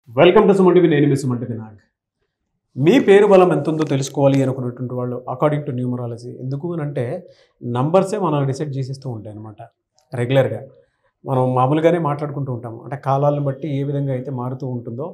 Welcome to Suman TV. నేను మీ Suman TV Nag. మీ పేరు బలం ఎంత ఉందో తెలుసుకోవాలి అనుకున్నటువంటి వాళ్ళు అకార్డింగ్ టు న్యూమరాలజీ ఎందుకు అని అంటే నంబర్సే మనం డిసైడ్ చేసేస్తూ ఉంటాయి అనమాట. రెగ్యులర్గా మనం మామూలుగానే మాట్లాడుకుంటూ ఉంటాము. అంటే కాలాలను బట్టి ఏ విధంగా అయితే మారుతూ ఉంటుందో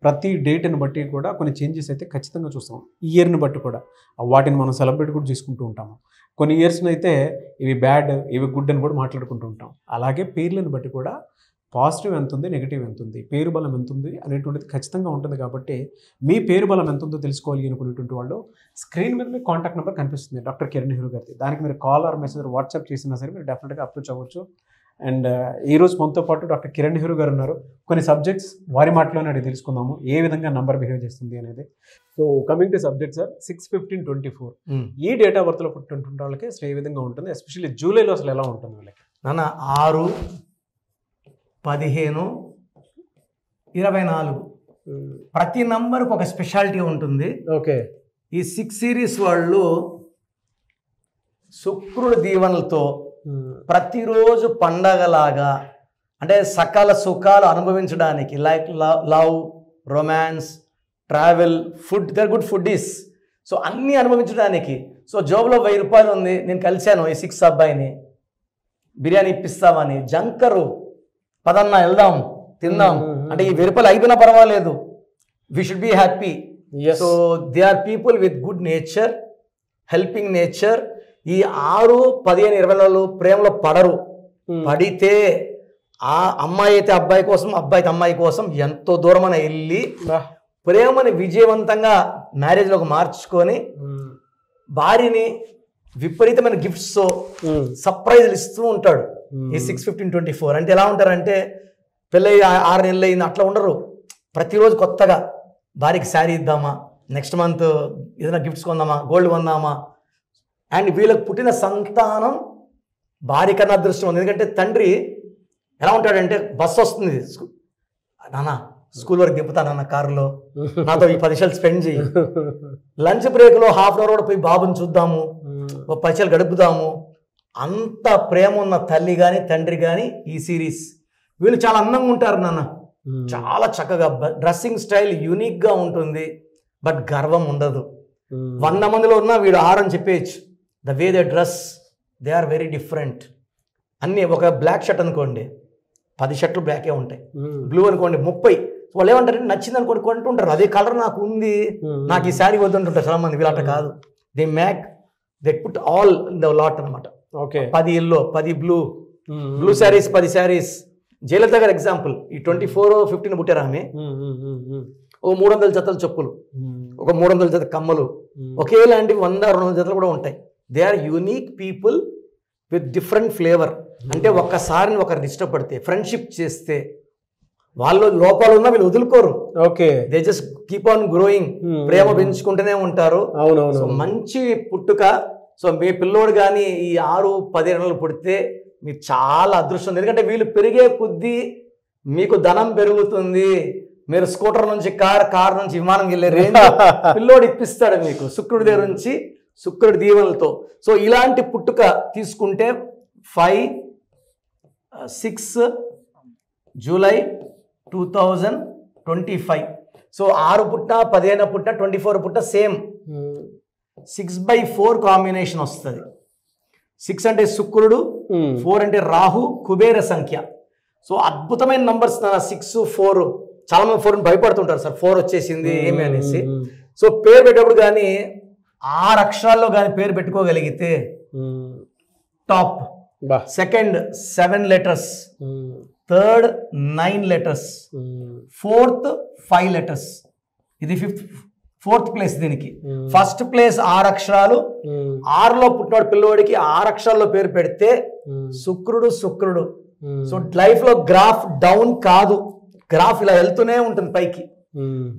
ప్రతి డేట్ని బట్టి కూడా కొన్ని చేంజెస్ అయితే ఖచ్చితంగా చూస్తాం. ఇయర్ని బట్టి కూడా వాటిని మనం సెలబ్రేట్ కూడా చేసుకుంటూ ఉంటాము. కొన్ని ఇయర్స్ని అయితే ఇవి బ్యాడ్, ఇవి గుడ్ అని కూడా మాట్లాడుకుంటూ ఉంటాం. అలాగే పేర్లను బట్టి కూడా పాజిటివ్ ఎంత ఉంది, నెగిటివ్ ఎంత ఉంది, పేరు బలం ఎంత ఉంది అనేటువంటిది ఖచ్చితంగా ఉంటుంది. కాబట్టి మీ పేరు బలం ఎంత ఉందో తెలుసుకోవాలి అనుకునేటువంటి వాళ్ళు స్క్రీన్ మీద మీ కాంటాక్ట్ నెంబర్ కనిపిస్తుంది, డాక్టర్ కిరణ్ నెహ్రూ గారిది. దానికి మీరు కాల్ ఆర్ మెసేజ్ వాట్సాప్ చేసినా సరే మీరు డెఫినెట్గా అప్రోచ్ అవ్వచ్చు. అండ్ ఈరోజు మనతో పాటు డాక్టర్ కిరణ్ నెహ్రూ గారు ఉన్నారు. కొన్ని సబ్జెక్ట్స్ వారి మాటలోనే అడిగి తెలుసుకుందాము ఏ విధంగా నంబర్ బిహేవ్ చేస్తుంది అనేది. So coming to subject sir, 6/15/24 ఈ డేట్ ఆఫ్ బర్త్లో పుట్టినటువంటి వాళ్ళకి అసలు ఏ విధంగా ఉంటుంది, ఎస్పెషల్లీ జూలైలో అసలు ఎలా ఉంటుంది వీళ్ళకి? నాన్న 6, 15, 24 ప్రతి నంబర్కి ఒక స్పెషాలిటీ ఉంటుంది. ఓకే. ఈ 6 సిరీస్ వాళ్ళు శుక్రుడి దీవెనలతో ప్రతిరోజు పండగలాగా అంటే సకల సుఖాలు అనుభవించడానికి, like love, romance, travel, food, they're good foodies. So అన్నీ అనుభవించడానికి. సో జోబులో 1000 రూపాయలు ఉంది, నేను కలిశాను ఈ 6 అబ్బాయిని, బిర్యానీ ఇప్పిస్తామని, జంకరు పదన్నా వెళ్దాం తిందాం అంటే ఈ 1000 రూపాయలు అయిపోయినా పర్వాలేదు, we should be happy. So they are people with good nature, helping nature. ఈ 6, 15, 24 ప్రేమలో పడరు. పడితే ఆ అమ్మాయి అయితే అబ్బాయి కోసం, అబ్బాయి అయితే అమ్మాయి కోసం ఎంతో దూరమైన వెళ్ళి ప్రేమని విజయవంతంగా మ్యారేజ్లోకి మార్చుకొని భార్యని విపరీతమైన గిఫ్ట్స్తో సర్ప్రైజ్లు ఇస్తూ ఉంటాడు. ఈ 6/15/24 అంటే ఎలా ఉంటారంటే పెళ్ళి 6 నెలలు అయింది అట్లా ఉండరు. ప్రతిరోజు కొత్తగా భార్యకి శారీ ఇద్దామా, నెక్స్ట్ మంత్ ఏదైనా గిఫ్ట్స్ కొందామా, గోల్డ్ కొందామా. అండ్ వీళ్ళకి పుట్టిన సంతానం భార్య కన్నా అదృష్టం ఉంది. ఎందుకంటే తండ్రి ఎలా ఉంటాడంటే బస్సు వస్తుంది, నాన్న స్కూల్ వరకు దింపుతానన్న కారులో, నాతో ఈ 10 నిమిషాలు స్పెండ్ చేయి, లంచ్ బ్రేక్లో ½ అవర్ కూడా పోయి బాబుని చూద్దాము, 10 నిమిషాలు గడుపుదాము. అంత ప్రేమ ఉన్న తల్లి కానీ తండ్రి కానీ ఈ సిరీస్. వీళ్ళు చాలా అందంగా ఉంటారు నాన్న, చాలా చక్కగా. డ్రెస్సింగ్ స్టైల్ యూనిక్గా ఉంటుంది, బట్ గర్వం ఉండదు. 100 మందిలో ఉన్నా వీడు 6 అని చెప్పేయచ్చు. The way they dress, they are very different. అన్నీ ఒక బ్లాక్ షర్ట్ అనుకోండి 10 షర్ట్లు బ్లాకే ఉంటాయి, బ్లూ అనుకోండి 30. వాళ్ళు ఏమంటారంటే నచ్చింది అనుకోండి కొంటుంటారు, అదే కలర్ నాకు ఉంది, నాకు ఈ శారీ వద్దంటుంటారు చాలా మంది. వీళ్ళంట కాదు, they put all in the lot అనమాట. Okay, 10 yellow, 10 blue saris, 10 saris. Jayalalithaa garu example, ఈ 24/15 పుట్టారు ఆమె. ఓ 300 జతల చెప్పులు, ఒక 300 జత కమ్మలు, ఒకేలాంటి 100-200 జతలు కూడా ఉంటాయి. They are unique people with different flavour. అంటే ఒక్కసారిని ఒకరిని ఇష్టపడితే, ఫ్రెండ్షిప్ చేస్తే, వాళ్ళు లోపాలు ఉన్నా వీళ్ళు వదులుకోరు. Okay, they just keep on growing, ప్రేమ పెంచుకుంటూనే ఉంటారు. సో మంచి పుట్టుక. సో మీ పిల్లోడు కానీ ఈ 6-15 నెలలు పుడితే మీకు చాలా అదృష్టం. ఎందుకంటే వీళ్ళు పెరిగే కొద్దీ మీకు ధనం పెరుగుతుంది. మీరు స్కూటర్ నుంచి కార్ నుంచి విమానం వెళ్ళే రేంజ్ పిల్లోడు ఇప్పిస్తాడు మీకు శుక్రుడి దగ్గర నుంచి, శుక్రుడి దీవెనలతో. సో ఇలాంటి పుట్టుక తీసుకుంటే 5-6 జూలై 2025. సో 6 పుట్టిన, 15 పుట్టిన, 24 పుట్టిన సేమ్ 6/4 కాంబినేషన్ వస్తుంది. 6 అంటే శుక్రుడు, 4 అంటే రాహు, కుబేర సంఖ్య. సో అద్భుతమైన నంబర్స్ 6, 4. చాలా మంది 4 భయపడుతుంటారు, సార్ 4 వచ్చేసింది ఏమి అనేసి. సో పేరు పెట్టేప్పుడు కానీ 6 అక్షరాల్లో కానీ పేరు పెట్టుకోగలిగితే top. Second 7 letters, third 9 letters, fourth 5 letters. ఇది 4th ప్లేస్. దీనికి ఫస్ట్ ప్లేస్ 6 అక్షరాలు. 6లో పుట్టినోడు పిల్లవాడికి 6 అక్షరాల్లో పేరు పెడితే శుక్రుడు. సో లైఫ్ లో గ్రాఫ్ డౌన్ కాదు, గ్రాఫ్ ఇలా వెళ్తూనే ఉంటుంది పైకి.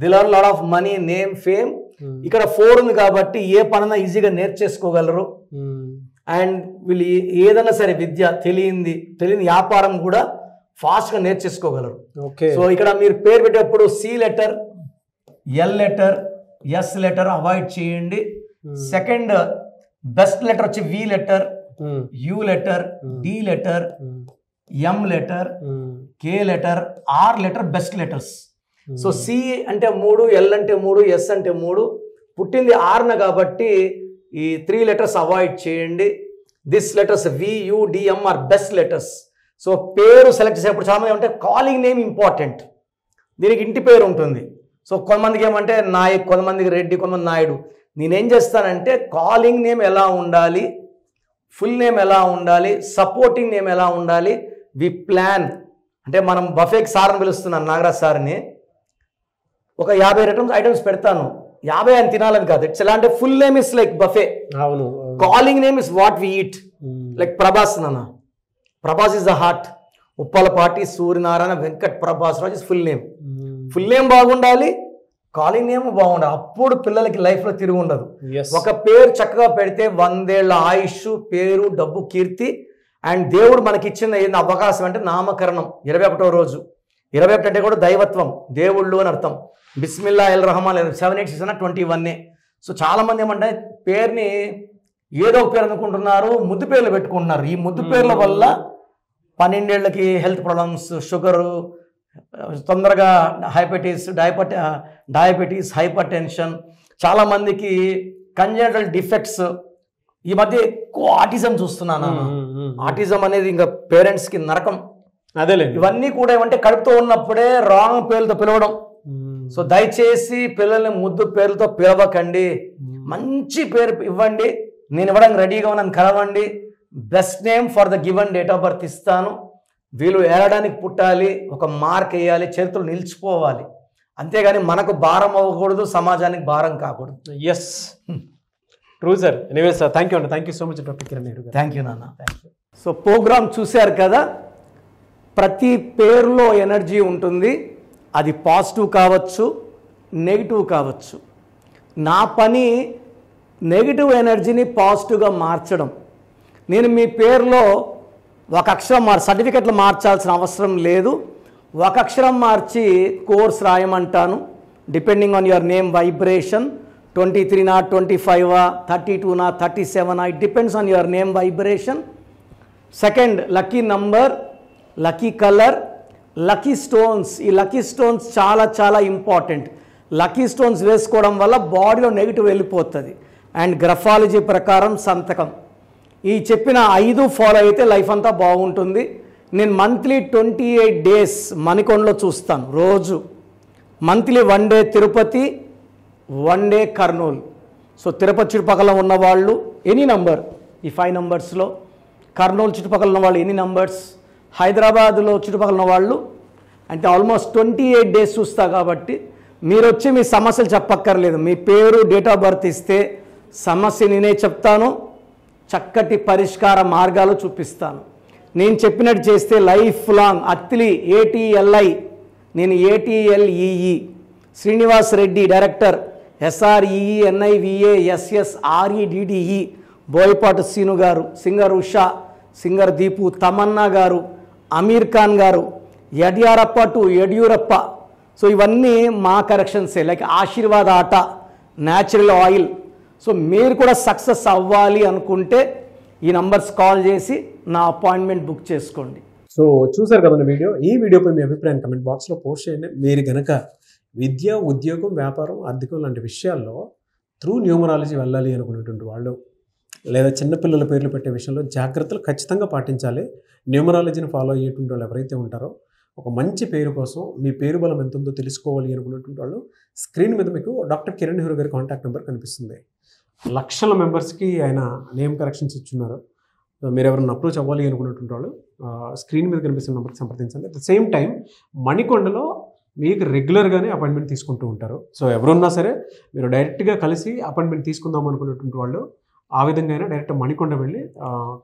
The learn lot of money, name, fame. ఇక్కడ 4 ఉంది కాబట్టి ఏ పనైనా ఈజీగా నేర్చేసుకోగలరు. అండ్ వీళ్ళు ఏదైనా సరే విద్య, తెలియని వ్యాపారం కూడా ఫాస్ట్ గా నేర్చేసుకోగలరు. సో ఇక్కడ మీరు పేరు పెట్టేటప్పుడు C letter, L letter, S letter avoid చేయండి. సెకండ్ బెస్ట్ లెటర్ వచ్చి V letter, U letter, D letter, M letter, K letter, R letter best letters. So C అంటే 3, ఎల్ అంటే 3, ఎస్ అంటే 3, పుట్టింది 6న కాబట్టి ఈ 3 లెటర్స్ అవాయిడ్ చేయండి. This letters VUDM are best letters. So పేరు సెలెక్ట్ చేసేప్పుడు చాలామంది అంటే కాలింగ్ నేమ్ ఇంపార్టెంట్, దీనికి ఇంటి పేరు ఉంటుంది. సో కొంతమందికి ఏమంటే నాయక్, కొంతమందికి రెడ్డి, కొంతమంది నాయుడు. నేనేం చేస్తానంటే కాలింగ్ నేమ్ ఎలా ఉండాలి, ఫుల్ నేమ్ ఎలా ఉండాలి, సపోర్టింగ్ నేమ్ ఎలా ఉండాలి, వి ప్లాన్. అంటే మనం బఫేకి సార్ని పిలుస్తున్నాను, నాగరాజ్ సార్ని, ఒక 50 ఐటమ్స్ పెడతాను. 50 అని తినాలని కాదు. ఇట్స్ ఎలా అంటే full name is like buffet, అవును. Calling name is what we eat. Like Prabhas నాన్న, Prabhas is the heart, Uppalapati Suryanarayana Venkat Prabhas Raj is full name. Full name బాగుండాలి, కాలింగ్ నేమ్ బాగుండాలి. అప్పుడు పిల్లలకి లైఫ్లో తిరిగి ఉండదు. ఒక పేరు చక్కగా పెడితే 100 ఏళ్ల ఆయుష్, పేరు, డబ్బు, కీర్తి. అండ్ దేవుడు మనకి ఇచ్చిన ఏంది అవకాశం అంటే నామకరణం 21వ రోజు. 21 అంటే కూడా దైవత్వం, దేవుళ్ళు అని అర్థం. బిస్మిల్లా ఎల్ రహమాన్ 7, 8, 6 21. సో చాలామంది ఏమంటే పేరుని ఏదో ఒక పేరు అనుకుంటున్నారు, ముద్దు పేర్లు పెట్టుకుంటున్నారు. ఈ ముద్దు పేర్ల వల్ల 12 ఏళ్ళకి హెల్త్ ప్రాబ్లమ్స్, షుగరు, తొందరగా డయాబెటీస్, హైపర్ టెన్షన్, చాలామందికి కంజెనిటల్ డిఫెక్ట్స్. ఈ మధ్య ఎక్కువ ఆటిజం చూస్తున్నాను. ఆటిజం అనేది ఇంకా పేరెంట్స్కి నరకం. అదేలే, ఇవన్నీ కూడా ఏమంటే కడుపుతో ఉన్నప్పుడే రాంగ్ పేర్లతో పిలవడం. సో దయచేసి పిల్లల్ని ముద్దు పేర్లతో పిలవకండి, మంచి పేరు ఇవ్వండి. నేను ఇవ్వడానికి రెడీగా ఉన్నాను, కలవండి. Best name for the given date of birth ఇస్తాను. వీళ్ళు ఏడడానికి పుట్టాలి, ఒక మార్క్ వేయాలి, చరిత్రలు నిలిచిపోవాలి. అంతేగాని మనకు భారం అవ్వకూడదు, సమాజానికి భారం కాకూడదు. Yes, true sir. Anyway sir, thank you అండి. Thank you so much doctor Kiran Nehru garu. Thank you నాన్న, థ్యాంక్ యూ. సో ప్రోగ్రామ్ చూశారు కదా, ప్రతి పేరులో ఎనర్జీ ఉంటుంది. అది పాజిటివ్ కావచ్చు, నెగిటివ్ కావచ్చు. నా పని నెగిటివ్ ఎనర్జీని పాజిటివ్గా మార్చడం. నేను మీ పేరులో ఒక అక్షరం సర్టిఫికెట్లు మార్చాల్సిన అవసరం లేదు. ఒక అక్షరం మార్చి కోర్స్ రాయమంటాను. Depending on your name vibration, 23 25 32 37, it depends on your name vibration. Second, lucky number, lucky colour, lucky stones. ఈ లక్కీ స్టోన్స్ చాలా చాలా ఇంపార్టెంట్. లక్కీ స్టోన్స్ వేసుకోవడం వల్ల బాడీలో నెగిటివ్ వెళ్ళిపోతుంది. అండ్ గ్రఫాలజీ ప్రకారం సంతకం. ఈ చెప్పిన 5 ఫాలో అయితే లైఫ్ అంతా బాగుంటుంది. నేను మంత్లీ 28 డేస్ మణికొండలో చూస్తాను రోజు. Monthly 1 day Tirupati, 1 day Kurnool. So Tirupati చుట్టుపక్కల ఉన్నవాళ్ళు ఎనీ నంబర్, ఈ 5 నంబర్స్లో, కర్నూలు చుట్టుపక్కల ఉన్న వాళ్ళు ఎనీ నంబర్స్, హైదరాబాద్లో చుట్టుపక్కల ఉన్న వాళ్ళు అంటే ఆల్మోస్ట్ 28 డేస్ చూస్తా. కాబట్టి మీరు వచ్చి మీ సమస్యలు చెప్పక్కర్లేదు. మీ పేరు, డేట్ ఆఫ్ బర్త్ ఇస్తే సమస్య నేనే చెప్తాను, చక్కటి పరిష్కార మార్గాలు చూపిస్తాను. నేను చెప్పినట్టు చేస్తే లైఫ్ లాంగ్. అత్తిలి ATLI, నేను ATLEE. Srinivas Reddy director, SREENIVASSREDDE. Boyapati Seenu garu, singer Usha, singer Deepu, Tamannaah garu, Aamir Khan గారు, యడ్యారప్ప టు యడ్యూరప్ప. సో ఇవన్నీ మా కరెక్షన్సే. లైక్ ఆశీర్వాద్ ఆట, న్యాచురల్ ఆయిల్. సో మీరు కూడా సక్సెస్ అవ్వాలి అనుకుంటే ఈ నంబర్స్ కాల్ చేసి నా అపాయింట్మెంట్ బుక్ చేసుకోండి. సో చూసారు కదండి వీడియో. ఈ వీడియోపై మీ అభిప్రాయం కమెంట్ బాక్స్లో పోస్ట్ చేయండి. మీరు కనుక విద్య, ఉద్యోగం, వ్యాపారం, ఆర్థికం లాంటి విషయాల్లో త్రూ న్యూమరాలజీ వెళ్ళాలి అనుకునేటువంటి వాళ్ళు, లేదా చిన్నపిల్లల పేర్లు పెట్టే విషయంలో జాగ్రత్తలు ఖచ్చితంగా పాటించాలి. న్యూమరాలజీని ఫాలో అయ్యేటువంటి వాళ్ళు ఎవరైతే ఉంటారో, ఒక మంచి పేరు కోసం మీ పేరు బలం ఎంత ఉందో తెలుసుకోవాలి అనుకునేటువంటి వాళ్ళు, స్క్రీన్ మీద మీకు డాక్టర్ కిరణ్ నెహ్రూ గారి కాంటాక్ట్ నెంబర్ కనిపిస్తుంది. లక్షల మెంబర్స్కి ఆయన నేమ్ కరెక్షన్స్ ఇచ్చున్నారు. మీరు ఎవరైనా అప్రోచ్ అవ్వాలి అనుకున్నటువంటి వాళ్ళు స్క్రీన్ మీద కనిపిస్తున్న నెంబర్కి సంప్రదించండి. అట్ ద సేమ్ టైం మణికొండలో మీకు రెగ్యులర్గానే అపాయింట్మెంట్ తీసుకుంటూ ఉంటారు. సో ఎవరున్నా సరే మీరు డైరెక్ట్గా కలిసి అపాయింట్మెంట్ తీసుకుందాం అనుకున్నటువంటి వాళ్ళు ఆ విధంగా అయినా డైరెక్ట్ మణికొండ వెళ్ళి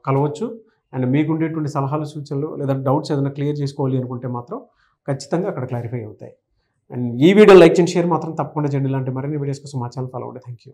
కలవచ్చు. అండ్ మీకు ఉండేటువంటి సలహాలు, సూచనలు లేదా డౌట్స్ ఏదైనా క్లియర్ చేసుకోవాలి అనుకుంటే మాత్రం ఖచ్చితంగా అక్కడ క్లారిఫై అవుతాయి. అండ్ ఈ వీడియో లైక్ చేయండి, షేర్ మాత్రం తప్పకుండా చేయండి. ఇలాంటి మరిన్ని వీడియోస్ కోసం మా ఛానల్ ఫాలో అవ్వండి. Thank you.